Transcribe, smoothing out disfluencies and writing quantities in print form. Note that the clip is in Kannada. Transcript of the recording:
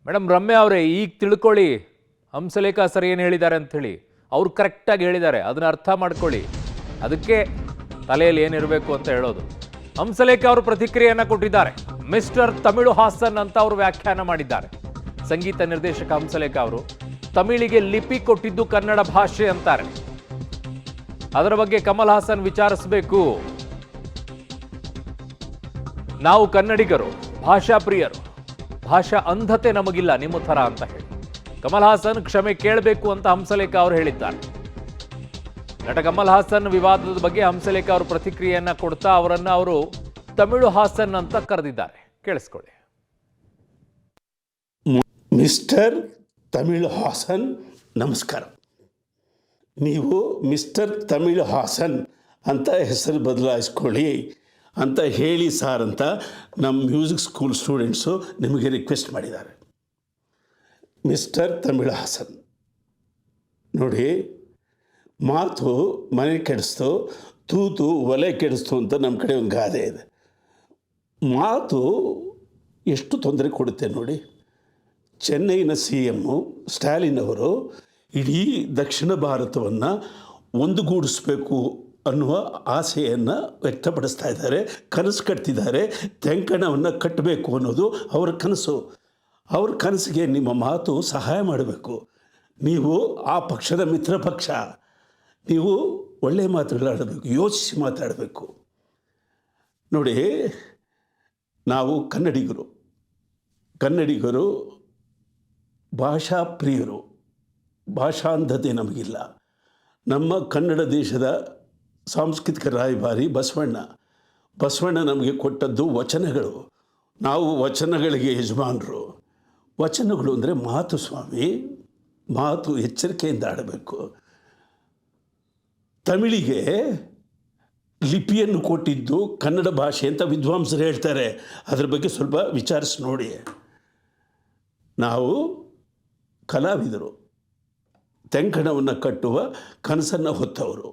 ಮೇಡಮ್ ರಮ್ಯಾ ಅವರೇ, ಈಗ ತಿಳ್ಕೊಳ್ಳಿ ಹಂಸಲೇಖ ಸರ್ ಏನು ಹೇಳಿದ್ದಾರೆ ಅಂಥೇಳಿ. ಅವ್ರು ಕರೆಕ್ಟಾಗಿ ಹೇಳಿದ್ದಾರೆ, ಅದನ್ನ ಅರ್ಥ ಮಾಡ್ಕೊಳ್ಳಿ. ಅದಕ್ಕೆ ತಲೆಯಲ್ಲಿ ಏನಿರಬೇಕು ಅಂತ ಹೇಳೋದು. ಹಂಸಲೇಖ ಅವರು ಪ್ರತಿಕ್ರಿಯೆಯನ್ನು ಕೊಟ್ಟಿದ್ದಾರೆ. ಮಿಸ್ಟರ್ ತಮಿಳು ಹಾಸನ್ ಅಂತ ಅವರು ವ್ಯಾಖ್ಯಾನ ಮಾಡಿದ್ದಾರೆ. ಸಂಗೀತ ನಿರ್ದೇಶಕ ಹಂಸಲೇಖ ಅವರು ತಮಿಳಿಗೆ ಲಿಪಿ ಕೊಟ್ಟಿದ್ದು ಕನ್ನಡ ಭಾಷೆ ಅಂತಾರೆ. ಅದರ ಬಗ್ಗೆ ಕಮಲ್ ಹಾಸನ್ ವಿಚಾರಿಸಬೇಕು. ನಾವು ಕನ್ನಡಿಗರು, ಭಾಷಾ ಪ್ರಿಯರು, ಭಾಷಾ ಅಂಧತೆ ನಮಗಿಲ್ಲ ನಿಮ್ಮ ಥರ ಅಂತ ಹೇಳಿ ಕಮಲ್ ಹಾಸನ್ ಕ್ಷಮೆ ಕೇಳಬೇಕು ಅಂತ ಹಂಸಲೇಖ ಅವರು ಹೇಳಿದ್ದಾರೆ. ನಟ ಕಮಲ್ ಹಾಸನ್ ವಿವಾದದ ಬಗ್ಗೆ ಹಂಸಲೇಖ ಅವರು ಪ್ರತಿಕ್ರಿಯೆಯನ್ನ ಕೊಡ್ತಾ ಅವರು ತಮಿಳು ಹಾಸನ್ ಅಂತ ಕರೆದಿದ್ದಾರೆ. ಕೇಳಿಸ್ಕೊಳ್ಳಿ. ಮಿಸ್ಟರ್ ತಮಿಳು ಹಾಸನ್ ನಮಸ್ಕಾರ. ನೀವು ಮಿಸ್ಟರ್ ತಮಿಳು ಹಾಸನ್ ಅಂತ ಹೆಸರು ಬದಲಾಯಿಸ್ಕೊಳ್ಳಿ ಅಂತ ಹೇಳಿ ಸಾರ್ ಅಂತ ನಮ್ಮ ಮ್ಯೂಸಿಕ್ ಸ್ಕೂಲ್ ಸ್ಟೂಡೆಂಟ್ಸು ನಿಮಗೆ ರಿಕ್ವೆಸ್ಟ್ ಮಾಡಿದ್ದಾರೆ. ಮಿಸ್ಟರ್ ತಮಿಳು ಹಾಸನ್ ನೋಡಿ, ಮಾತು ಮನೆ ಕೆಡಿಸ್ತು, ತೂತು ಒಲೆ ಕೆಡಿಸ್ತು ಅಂತ ನಮ್ಮ ಕಡೆ ಒಂದು ಗಾದೆ ಇದೆ. ಮಾತು ಎಷ್ಟು ತೊಂದರೆ ಕೊಡುತ್ತೆ ನೋಡಿ. ಚೆನ್ನೈನ CM ಸ್ಟಾಲಿನ್ ಅವರು ಇಡೀ ದಕ್ಷಿಣ ಭಾರತವನ್ನು ಒಂದುಗೂಡಿಸ್ಬೇಕು ಅನ್ನುವ ಆಸೆಯನ್ನು ವ್ಯಕ್ತಪಡಿಸ್ತಾ ಇದ್ದಾರೆ, ಕನಸು ಕಟ್ತಿದ್ದಾರೆ. ತೆಂಕಣವನ್ನು ಕಟ್ಟಬೇಕು ಅನ್ನೋದು ಅವರ ಕನಸು. ಅವ್ರ ಕನಸಿಗೆ ನಿಮ್ಮ ಮಾತು ಸಹಾಯ ಮಾಡಬೇಕು. ನೀವು ಆ ಪಕ್ಷದ ಮಿತ್ರ ಪಕ್ಷ, ನೀವು ಒಳ್ಳೆಯ ಮಾತುಗಳಾಡಬೇಕು, ಯೋಚಿಸಿ ಮಾತಾಡಬೇಕು. ನೋಡಿ, ನಾವು ಕನ್ನಡಿಗರು ಭಾಷಾ ಪ್ರಿಯರು, ಭಾಷಾಂಧತೆ ನಮಗಿಲ್ಲ. ನಮ್ಮ ಕನ್ನಡ ದೇಶದ ಸಾಂಸ್ಕೃತಿಕ ರಾಯಭಾರಿ ಬಸವಣ್ಣ ನಮಗೆ ಕೊಟ್ಟದ್ದು ವಚನಗಳು. ನಾವು ವಚನಗಳಿಗೆ ಯಜಮಾನರು. ವಚನಗಳು ಅಂದರೆ ಮಾತು ಸ್ವಾಮಿ, ಮಾತು ಎಚ್ಚರಿಕೆಯಿಂದ ಆಡಬೇಕು. ತಮಿಳಿಗೆ ಲಿಪಿಯನ್ನು ಕೊಟ್ಟಿದ್ದು ಕನ್ನಡ ಭಾಷೆ ಅಂತ ವಿದ್ವಾಂಸರು ಹೇಳ್ತಾರೆ. ಅದರ ಬಗ್ಗೆ ಸ್ವಲ್ಪ ವಿಚಾರಿಸಿ ನೋಡಿ. ನಾವು ಕಲಾವಿದರು, ತೆಂಕಣವನ್ನು ಕಟ್ಟುವ ಕನಸನ್ನು ಹೊತ್ತವರು.